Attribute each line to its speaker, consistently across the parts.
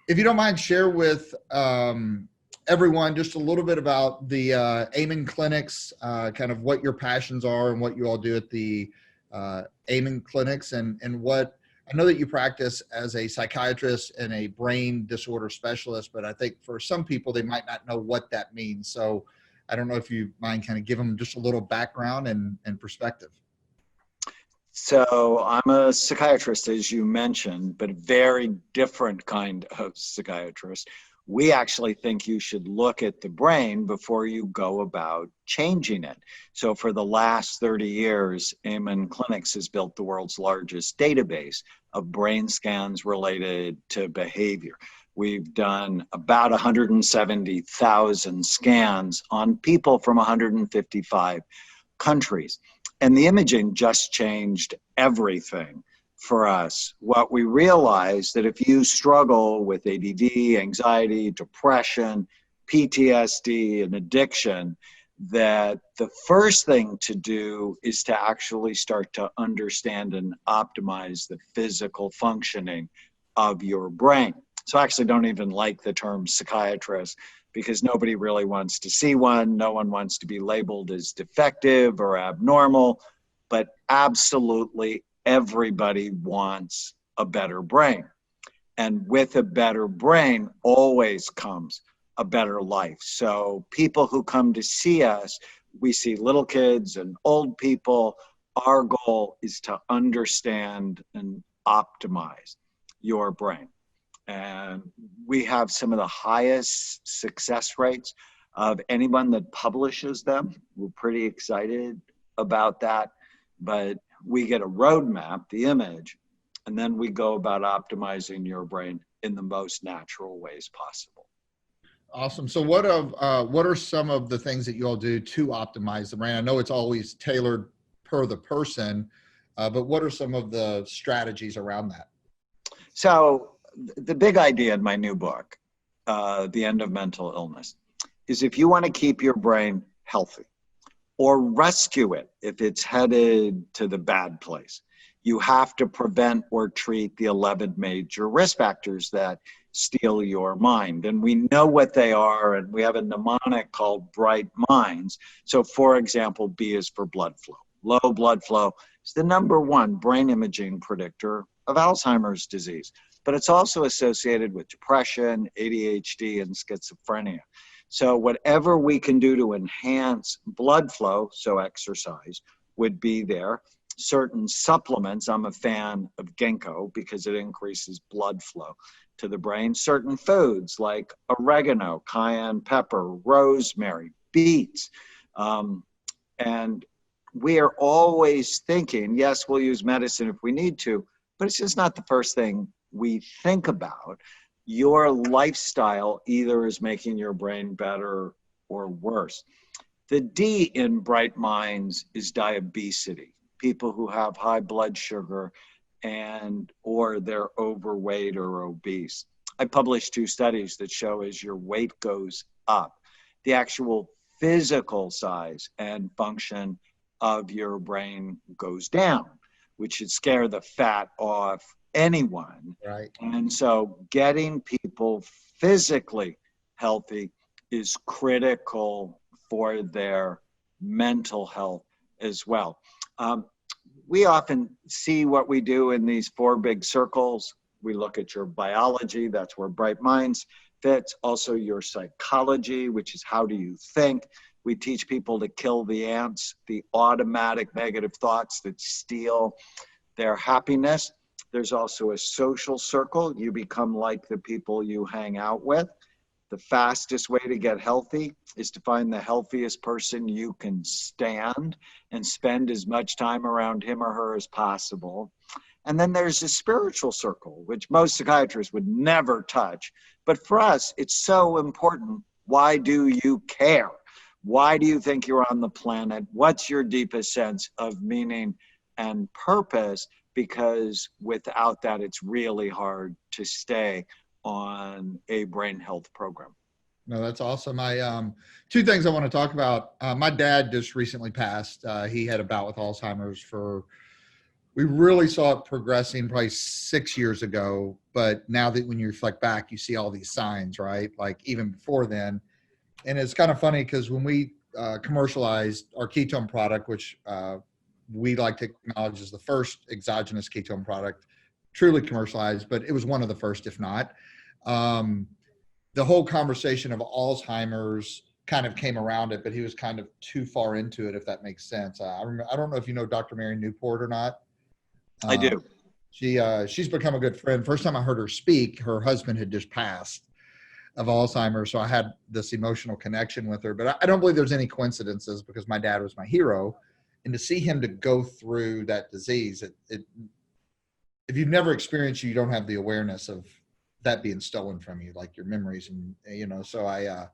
Speaker 1: If you don't mind, share with everyone just a little bit about the Amen clinics, kind of what your passions are and what you all do at the Amen clinics, and what I know that you practice as a psychiatrist and a brain disorder specialist, but I think for some people they might not know what that means. So I don't know if you mind kind of give them just a little background and perspective.
Speaker 2: So I'm a psychiatrist, as you mentioned, but a very different kind of psychiatrist. We actually think you should look at the brain before you go about changing it. So for the last 30 years, Amen Clinics has built the world's largest database of brain scans related to behavior. We've done about 170,000 scans on people from 155 countries. And the imaging just changed everything for us. What we realized that if you struggle with ADD, anxiety, depression, PTSD, and addiction, that the first thing to do is to actually start to understand and optimize the physical functioning of your brain. So I actually don't even like the term psychiatrist because nobody really wants to see one. No one wants to be labeled as defective or abnormal, but absolutely everybody wants a better brain. And with a better brain always comes a better life. So people who come to see us, we see little kids and old people. Our goal is to understand and optimize your brain. And we have some of the highest success rates of anyone that publishes them. We're pretty excited about that. But we get a roadmap, the image, and then we go about optimizing your brain in the most natural ways possible.
Speaker 1: Awesome. So what are some of the things that you all do to optimize the brain? I know it's always tailored per the person, but what are some of the strategies around that?
Speaker 2: So the big idea in my new book, The End of Mental Illness, is if you want to keep your brain healthy or rescue it if it's headed to the bad place, you have to prevent or treat the 11 major risk factors that steal your mind. And we know what they are, and we have a mnemonic called Bright Minds. So for example, B is for blood flow. Low blood flow is the number one brain imaging predictor of Alzheimer's disease, but it's also associated with depression, ADHD, and schizophrenia. So whatever we can do to enhance blood flow, so exercise would be there. Certain supplements, I'm a fan of ginkgo because it increases blood flow to the brain. Certain foods like oregano, cayenne pepper, rosemary, beets. And we are always thinking, yes, we'll use medicine if we need to, but it's just not the first thing we think about. Your lifestyle either is making your brain better or worse. The D in Bright Minds is diabetes. People who have high blood sugar and or they're overweight or obese. I published 2 studies that show as your weight goes up, the actual physical size and function of your brain goes down, which should scare the fat off anyone.
Speaker 1: Right.
Speaker 2: And so getting people physically healthy is critical for their mental health as well. We often see what we do in these 4 big circles. We look at your biology, that's where Bright Minds fits. Also your psychology, which is how do you think. We teach people to kill the ants, the automatic negative thoughts that steal their happiness. There's also a social circle. You become like the people you hang out with. The fastest way to get healthy is to find the healthiest person you can stand and spend as much time around him or her as possible. And then there's a spiritual circle, which most psychiatrists would never touch. But for us, it's so important. Why do you care? Why do you think you're on the planet? What's your deepest sense of meaning and purpose? Because without that, it's really hard to stay on a brain health program.
Speaker 1: No, that's awesome. I 2 things I want to talk about. My dad just recently passed. He had a bout with Alzheimer's for we really saw it progressing probably 6 years ago. But now that when you reflect back, you see all these signs, right? Like even before then. And it's kind of funny because when we commercialized our ketone product, which we like to acknowledge as the first exogenous ketone product truly commercialized, but it was one of the first, if not. Um, the whole conversation of Alzheimer's kind of came around it, but he was kind of too far into it, if that makes sense. I don't know if you know Dr. Mary Newport or not.
Speaker 2: I
Speaker 1: Uh,
Speaker 2: do.
Speaker 1: she's become a good friend. First time I heard her speak, her husband had just passed of Alzheimer's, so I had this emotional connection with her. But I don't believe there's any coincidences because my dad was my hero, and to see him to go through that disease, if you've never experienced it, you don't have the awareness of that being stolen from you, like your memories, and So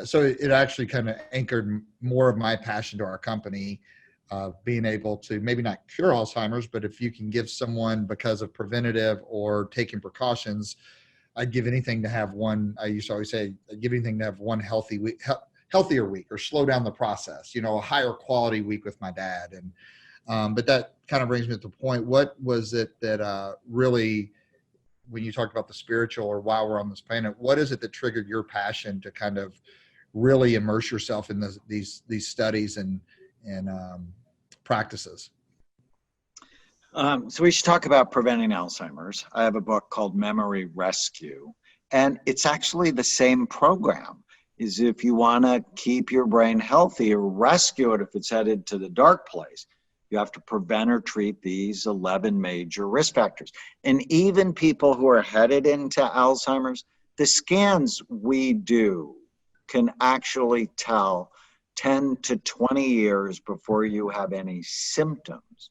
Speaker 1: so it actually kind of anchored more of my passion to our company, being able to maybe not cure Alzheimer's, but if you can give someone because of preventative or taking precautions, I'd give anything to have one. I used to always say, I'd give anything to have one healthy week, healthier week, or slow down the process. A higher quality week with my dad. And but that kind of brings me to the point. What was it that really, when you talked about the spiritual or while we're on this planet, what is it that triggered your passion to kind of really immerse yourself in these studies and practices?
Speaker 2: So we should talk about preventing Alzheimer's. I have a book called Memory Rescue, and it's actually the same program. Is if you want to keep your brain healthy or rescue it if it's headed to the dark place, you have to prevent or treat these 11 major risk factors. And even people who are headed into Alzheimer's, the scans we do can actually tell 10 to 20 years before you have any symptoms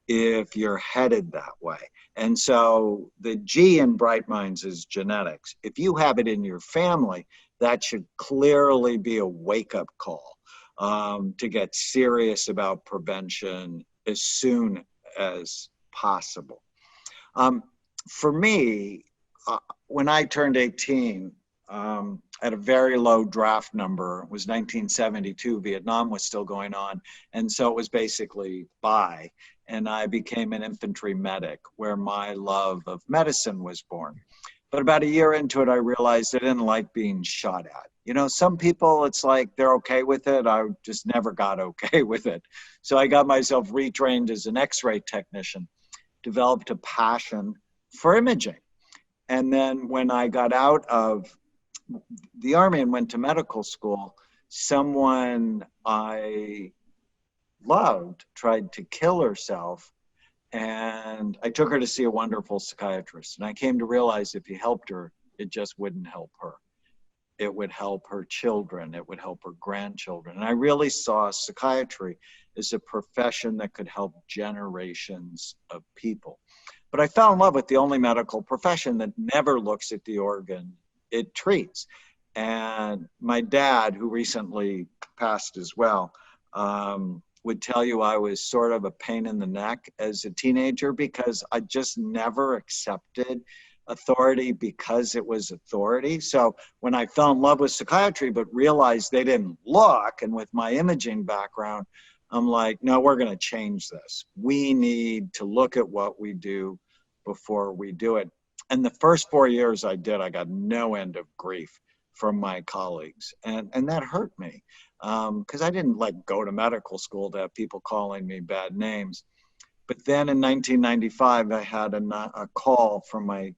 Speaker 2: if you're headed that way. And so the G in Bright Minds is genetics. If you have it in your family, that should clearly be a wake-up call to get serious about prevention as soon as possible. For me, when I turned 18, at a very low draft number, it was 1972, Vietnam was still going on, and so it was basically bye. And I became an infantry medic, where my love of medicine was born. But about a year into it, I realized I didn't like being shot at. Some people, it's like they're okay with it. I just never got okay with it. So I got myself retrained as an X-ray technician, developed a passion for imaging. And then when I got out of the Army and went to medical school, someone I loved tried to kill herself, and I took her to see a wonderful psychiatrist. And I came to realize if he helped her, it just wouldn't help her. It would help her children. It would help her grandchildren. And I really saw psychiatry as a profession that could help generations of people. But I fell in love with the only medical profession that never looks at the organ it treats. And my dad, who recently passed as well, would tell you I was sort of a pain in the neck as a teenager because I just never accepted authority because it was authority. So when I fell in love with psychiatry but realized they didn't look, and with my imaging background, I'm like, no, we're going to change this. We need to look at what we do before we do it. And the first 4 years I did, I got no end of grief from my colleagues. And that hurt me because I didn't go to medical school to have people calling me bad names. But then in 1995, I had a call from my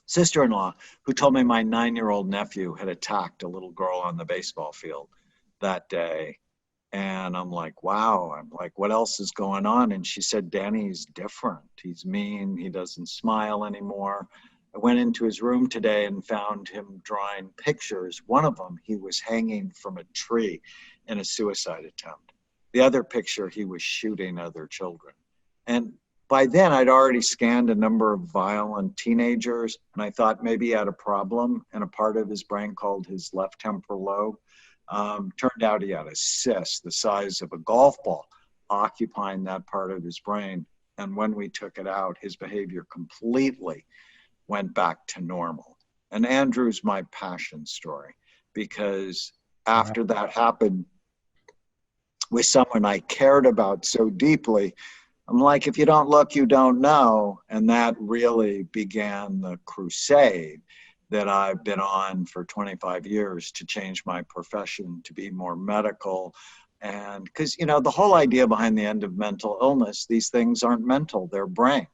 Speaker 2: sister-in-law who told me my 9-year-old nephew had attacked a little girl on the baseball field that day. And I'm like, wow. I'm like, what else is going on? And she said, Danny's different. He's mean. He doesn't smile anymore. I went into his room today and found him drawing pictures. One of them, he was hanging from a tree in a suicide attempt. The other picture, he was shooting other children. And by then, I'd already scanned a number of violent teenagers, and I thought maybe he had a problem in a part of his brain called his left temporal lobe. Turned out he had a cyst the size of a golf ball occupying that part of his brain. And when we took it out, his behavior completely went back to normal. And Andrew's my passion story because after that happened with someone I cared about so deeply, I'm like, if you don't look, you don't know. And that really began the crusade that I've been on for 25 years to change my profession to be more medical. And because, the whole idea behind the end of mental illness, these things aren't mental, they're brain.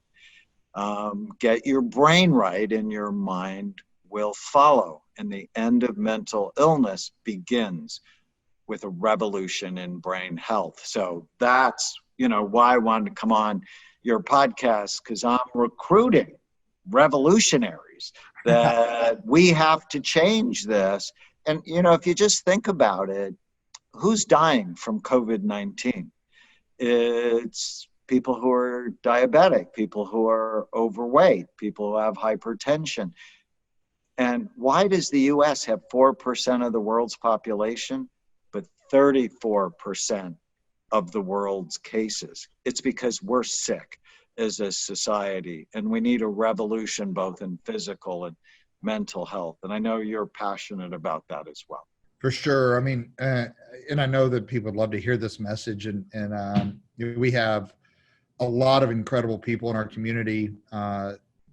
Speaker 2: Get your brain right and your mind will follow. And the end of mental illness begins with a revolution in brain health. So that's, why I wanted to come on your podcast, because I'm recruiting revolutionaries that we have to change this. And, if you just think about it, who's dying from COVID-19? It's people who are diabetic, people who are overweight, people who have hypertension. And why does the US have 4% of the world's population, but 34% of the world's cases? It's because we're sick as a society, and we need a revolution both in physical and mental health. And I know you're passionate about that as well.
Speaker 1: For sure. I mean, and I know that people would love to hear this message, and we have a lot of incredible people in our community.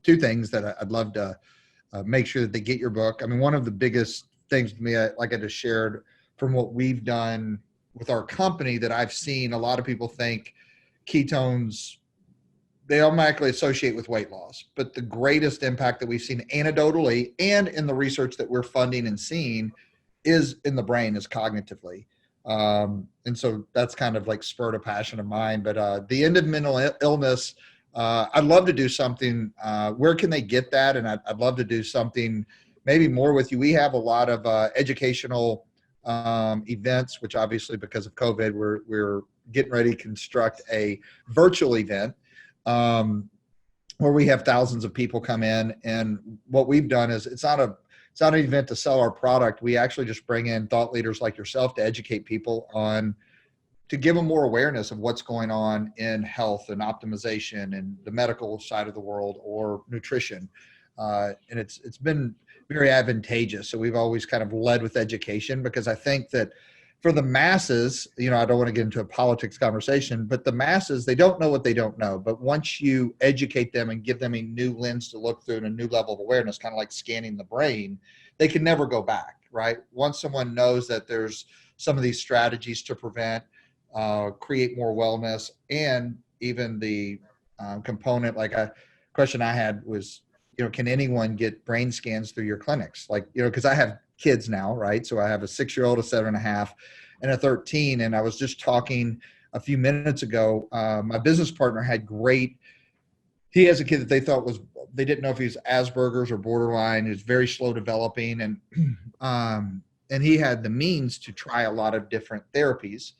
Speaker 1: Two things that I'd love to make sure that they get your book. I mean, one of the biggest things to me, like I just shared from what we've done with our company, that I've seen a lot of people think ketones, they automatically associate with weight loss. But the greatest impact that we've seen anecdotally and in the research that we're funding and seeing is in the brain, is cognitively. And so that's kind of like spurred a passion of mine. But the end of mental illness, I'd love to do something. Where can they get that? And I'd love to do something maybe more with you. We have a lot of educational events, which obviously because of COVID, we're getting ready to construct a virtual event where we have thousands of people come in. And what we've done is it's not an event to sell our product. We actually just bring in thought leaders like yourself to educate people to give them more awareness of what's going on in health and optimization and the medical side of the world, or nutrition. And it's been very advantageous. So we've always kind of led with education, because I think that for the masses, I don't want to get into a politics conversation, but the masses, they don't know what they don't know. But once you educate them and give them a new lens to look through and a new level of awareness, kind of like scanning the brain, they can never go back, right? Once someone knows that there's some of these strategies to prevent, create more wellness, and even the component, like a question I had was, can anyone get brain scans through your clinics? Like, because I have kids now, right? So I have a 6-year-old, a 7.5, and a 13. And I was just talking a few minutes ago. My business partner he has a kid that they didn't know if he was Asperger's or borderline. He was very slow developing. And he had the means to try a lot of different therapies.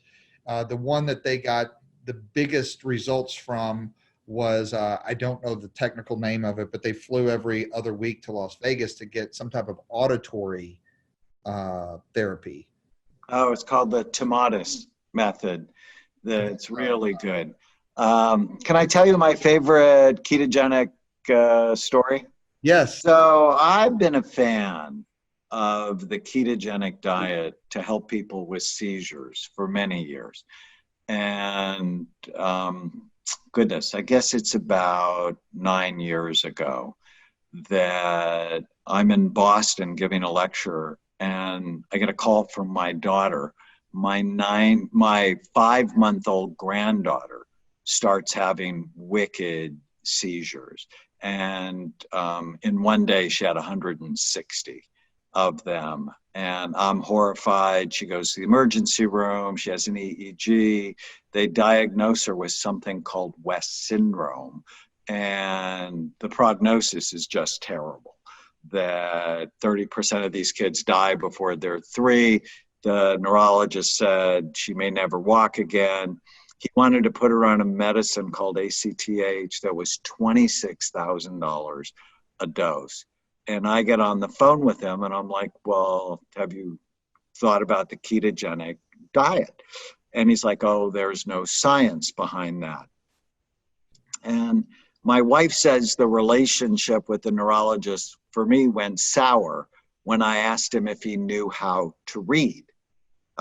Speaker 1: The one that they got the biggest results from was, I don't know the technical name of it, but they flew every other week to Las Vegas to get some type of auditory therapy.
Speaker 2: Oh, it's called the Tomatis method. That's really good. Can I tell you my favorite ketogenic story?
Speaker 1: Yes.
Speaker 2: So I've been a fan of the ketogenic diet to help people with seizures for many years. And goodness, I guess it's about 9 years ago that I'm in Boston giving a lecture, and I get a call from my daughter. My 5-month-old granddaughter starts having wicked seizures. And in one day, she had 160 of them. And I'm horrified. She goes to the emergency room. She has an EEG. They diagnose her with something called West syndrome. And the prognosis is just terrible. That 30% of these kids die before they're 3. The neurologist said she may never walk again. He wanted to put her on a medicine called ACTH that was $26,000 a dose. And I get on the phone with him and I'm like, well, have you thought about the ketogenic diet? And he's like, oh, there's no science behind that. And my wife says the relationship with the neurologist for me went sour when I asked him if he knew how to read.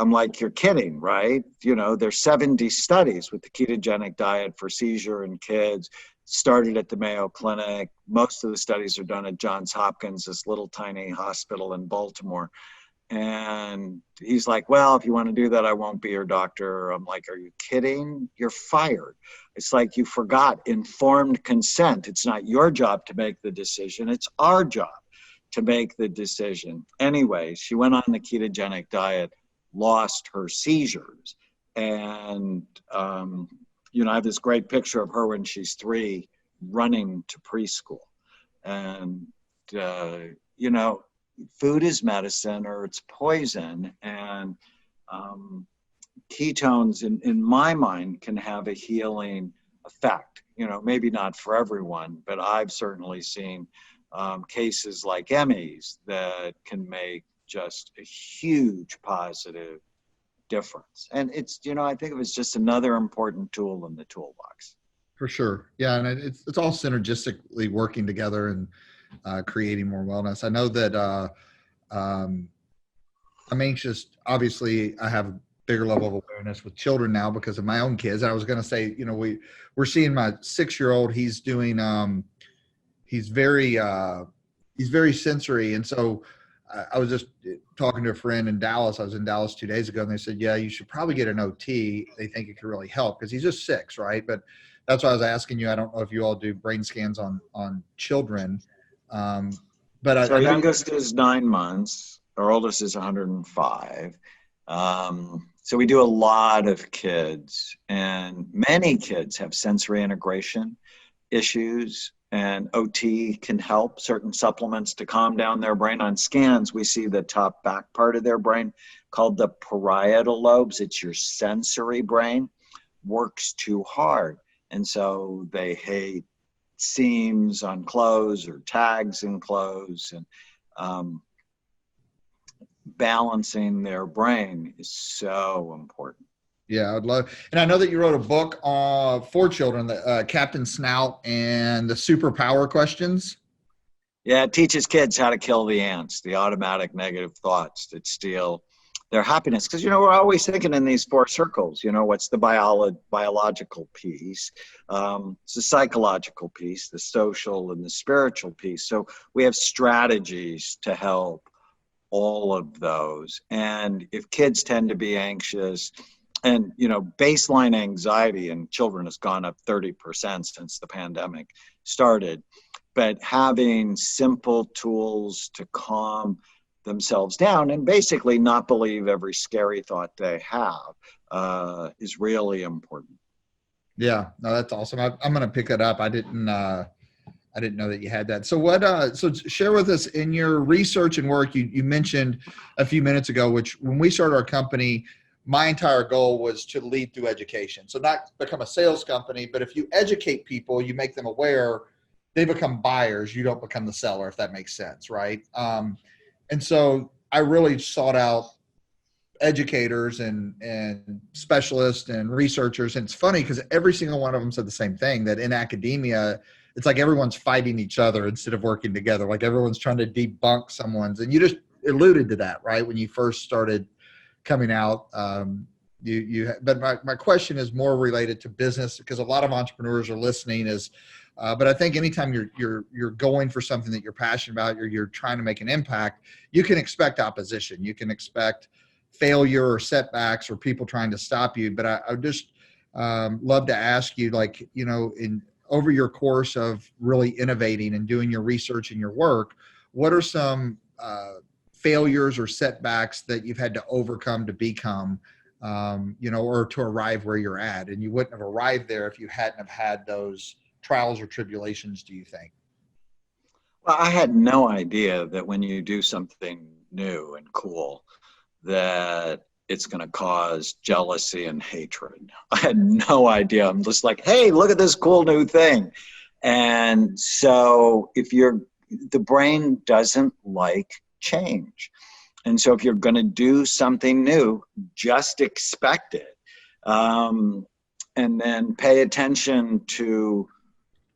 Speaker 2: I'm like, you're kidding, right? You know, there's 70 studies with the ketogenic diet for seizure in kids, started at the Mayo Clinic. Most of the studies are done at Johns Hopkins, this little tiny hospital in Baltimore. And he's like, well, if you want to do that, I won't be your doctor. I'm like, are you kidding? You're fired. It's like you forgot informed consent. It's not your job to make the decision. It's our job to make the decision. Anyway, she went on the ketogenic diet, lost her seizures. And, you know, I have this great picture of her when she's 3 running to preschool. And, you know, food is medicine or it's poison. And ketones, in my mind, can have a healing effect. You know, maybe not for everyone, but I've certainly seen cases like Emmy's that can make just a huge positive difference. And it's, you know, I think it was just another important tool in the toolbox.
Speaker 1: For sure. Yeah. And it's all synergistically working together and creating more wellness. I know that I'm anxious. Obviously, I have a bigger level of awareness with children now because of my own kids. I was going to say, you know, we're seeing my 6-year-old. He's doing, he's very sensory. And so I was just talking to a friend in Dallas. I was in Dallas 2 days ago, and they said, yeah, you should probably get an OT. They think it could really help because he's just 6, right? But that's why I was asking you. I don't know if you all do brain scans on children. But
Speaker 2: so our youngest is 9 months. Our oldest is 105. So we do a lot of kids, and many kids have sensory integration issues, and OT can help. Certain supplements to calm down their brain. On scans, we see the top back part of their brain called the parietal lobes. It's your sensory brain, works too hard. And so they hate seams on clothes or tags in clothes, and balancing their brain is so important.
Speaker 1: Yeah, I'd love, and I know that you wrote a book for children, Captain Snout and the Superpower Questions.
Speaker 2: Yeah, it teaches kids how to kill the ants, the automatic negative thoughts that steal their happiness. Because, you know, we're always thinking in these 4 circles, you know, what's the biological piece, it's the psychological piece, the social and the spiritual piece. So we have strategies to help all of those. And if kids tend to be anxious, and, you know, baseline anxiety in children has gone up 30% since the pandemic started. But having simple tools to calm themselves down and basically not believe every scary thought they have is really important.
Speaker 1: Yeah, no, that's awesome. I'm going to pick it up. I didn't know that you had that. So so share with us in your research and work, you mentioned a few minutes ago, which when we started our company, my entire goal was to lead through education. So not become a sales company, but if you educate people, you make them aware, they become buyers. You don't become the seller, if that makes sense. Right. And so I really sought out educators and specialists and researchers. And it's funny because every single one of them said the same thing, that in academia, it's like everyone's fighting each other instead of working together. Like everyone's trying to debunk someone's, and you just alluded to that, right? When you first started coming out, but my question is more related to business, because a lot of entrepreneurs are listening but I think anytime you're going for something that you're passionate about, you're trying to make an impact, you can expect opposition. You can expect failure or setbacks or people trying to stop you. But I would just love to ask you, like, you know, over your course of really innovating and doing your research and your work, what are some failures or setbacks that you've had to overcome to become, you know, or to arrive where you're at? And you wouldn't have arrived there if you hadn't have had those trials or tribulations, do you think?
Speaker 2: Well, I had no idea that when you do something new and cool, that it's going to cause jealousy and hatred. I had no idea. I'm just like, hey, look at this cool new thing. And so the brain doesn't like change. And so if you're going to do something new, just expect it. And then pay attention to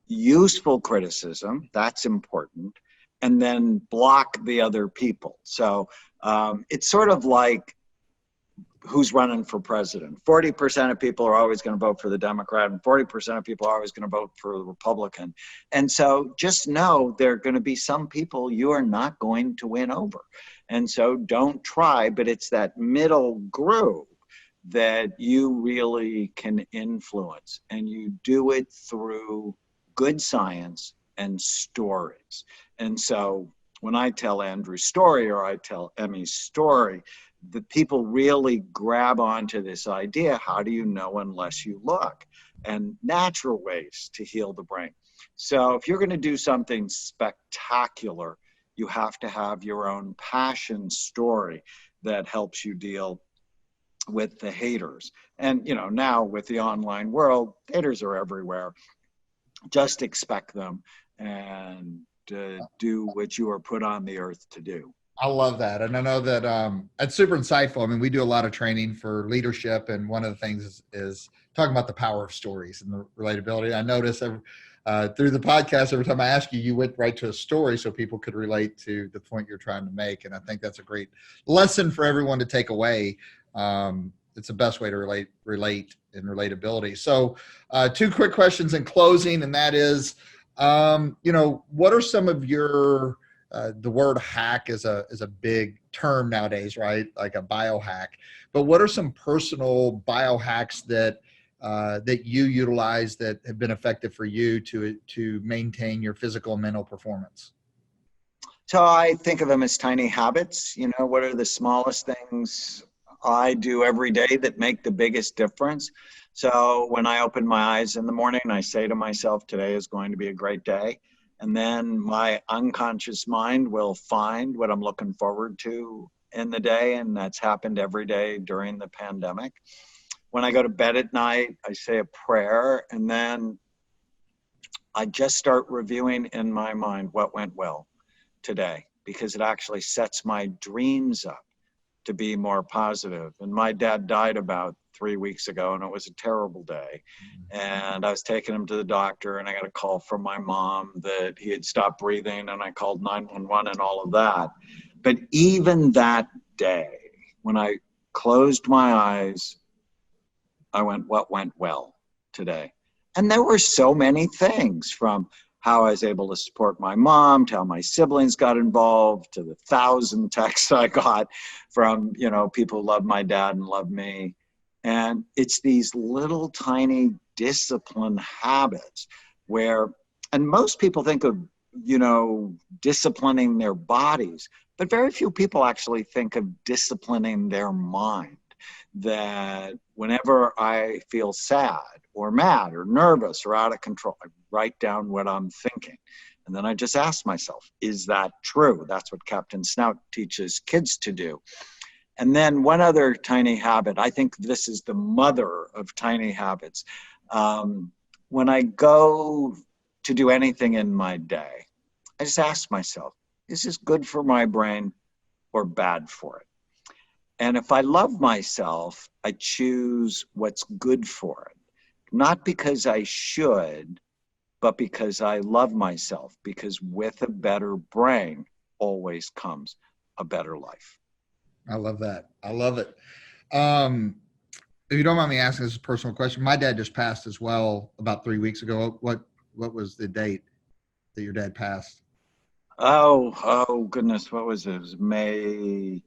Speaker 2: useful criticism. That's important. And then block the other people. So it's sort of like who's running for president. 40% of people are always going to vote for the Democrat, and 40% of people are always going to vote for the Republican. And so just know there are going to be some people you are not going to win over. And so don't try, but it's that middle group that you really can influence. And you do it through good science and stories. And so when I tell Andrew's story or I tell Emmy's story, the people really grab onto this idea, how do you know unless you look? And natural ways to heal the brain. So if you're going to do something spectacular, you have to have your own passion story that helps you deal with the haters. And, you know, now with the online world, haters are everywhere. Just expect them and do what you are put on the earth to do.
Speaker 1: I love that. And I know that it's super insightful. I mean, we do a lot of training for leadership. And one of the things is talking about the power of stories and the relatability. I notice through the podcast, every time I ask you, you went right to a story so people could relate to the point you're trying to make. And I think that's a great lesson for everyone to take away. It's the best way to relate and relatability. So 2 quick questions in closing, and that is, what are some of your the word hack is a big term nowadays, right? Like a biohack. But what are some personal biohacks that you utilize that have been effective for you to maintain your physical and mental performance?
Speaker 2: So I think of them as tiny habits. You know, what are the smallest things I do every day that make the biggest difference? So when I open my eyes in the morning, I say to myself, today is going to be a great day. And then my unconscious mind will find what I'm looking forward to in the day. And that's happened every day during the pandemic. When I go to bed at night, I say a prayer, and then I just start reviewing in my mind what went well today, because it actually sets my dreams up to be more positive. And my dad died about 3 weeks ago, and it was a terrible day. And I was taking him to the doctor, and I got a call from my mom that he had stopped breathing, and I called 911 and all of that. But even that day, when I closed my eyes, I went, what went well today? And there were so many things, from how I was able to support my mom, to how my siblings got involved, to the 1,000 texts I got from, you know, people who love my dad and love me. And it's these little tiny discipline habits where, and most people think of, you know, disciplining their bodies, but very few people actually think of disciplining their mind. That whenever I feel sad or mad or nervous or out of control, I write down what I'm thinking. And then I just ask myself, is that true? That's what Captain Snout teaches kids to do. And then one other tiny habit, I think this is the mother of tiny habits. When I go to do anything in my day, I just ask myself, is this good for my brain or bad for it? And if I love myself, I choose what's good for it. Not because I should, but because I love myself. Because with a better brain always comes a better life.
Speaker 1: I love that. I love it. If you don't mind me asking, this is a personal question. My dad just passed as well about 3 weeks ago. What was the date that your dad passed?
Speaker 2: Oh goodness, what was it? It was May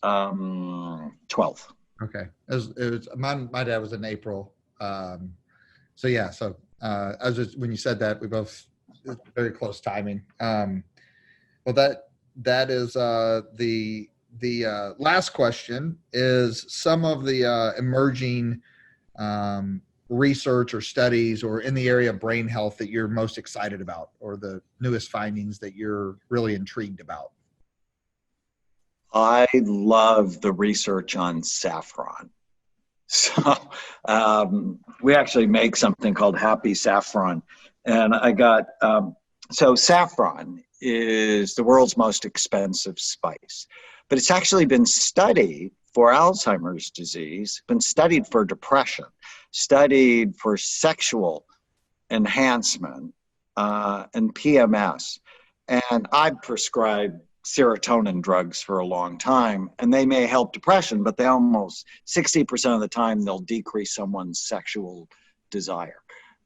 Speaker 2: 12th.
Speaker 1: Okay. It was my dad was in April. So yeah, so I was just, when you said that, we both, very close timing. Well, that is the last question is some of the emerging research or studies or in the area of brain health that you're most excited about, or the newest findings that you're really intrigued about.
Speaker 2: I love the research on saffron. So we actually make something called Happy Saffron. And I got, so saffron is the world's most expensive spice, but it's actually been studied for Alzheimer's disease, been studied for depression, studied for sexual enhancement, and PMS. And I've prescribed serotonin drugs for a long time, and they may help depression, but they almost 60% of the time they'll decrease someone's sexual desire.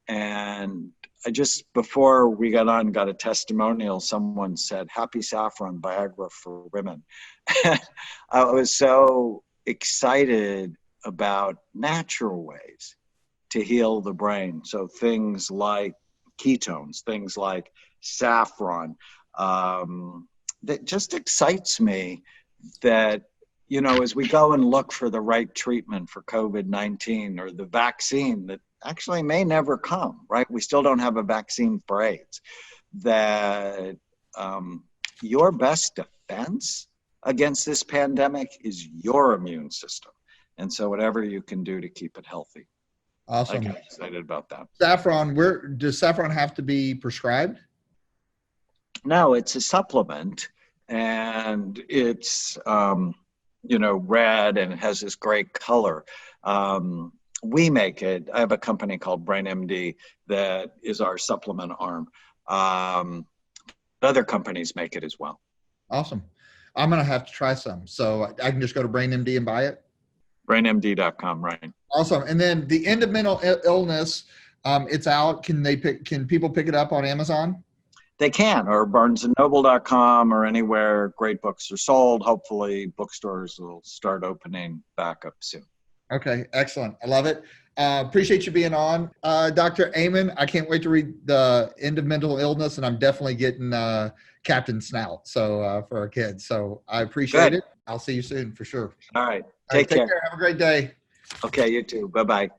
Speaker 2: And I just, before we got on, got a testimonial. Someone said, "Happy Saffron, Viagra for women." I was so excited about natural ways to heal the brain. So things like ketones, things like saffron, that just excites me that, you know, as we go and look for the right treatment for COVID-19 or the vaccine that actually may never come, right? We still don't have a vaccine for AIDS. That your best defense against this pandemic is your immune system. And so whatever you can do to keep it healthy. I
Speaker 1: Awesome.
Speaker 2: get excited about that.
Speaker 1: Saffron, does saffron have to be prescribed?
Speaker 2: No, it's a supplement, and it's red, and it has this great color. We make it. I have a company called Brain MD that is our supplement arm. Other companies make it as well.
Speaker 1: Awesome. I'm going to have to try some. So I can just go to BrainMD and buy it?
Speaker 2: BrainMD.com, right.
Speaker 1: Awesome. And then the end of mental illness, it's out. Can people pick it up on Amazon?
Speaker 2: They can, or barnesandnoble.com, or anywhere great books are sold. Hopefully bookstores will start opening back up soon.
Speaker 1: Okay, excellent. I love it. Appreciate you being on. Dr. Amen, I can't wait to read the end of mental illness, and I'm definitely getting Captain Snout for our kids. So I appreciate it. I'll see you soon for sure.
Speaker 2: All right.
Speaker 1: Take
Speaker 2: care.
Speaker 1: care. Have a great day.
Speaker 2: Okay, you too. Bye-bye.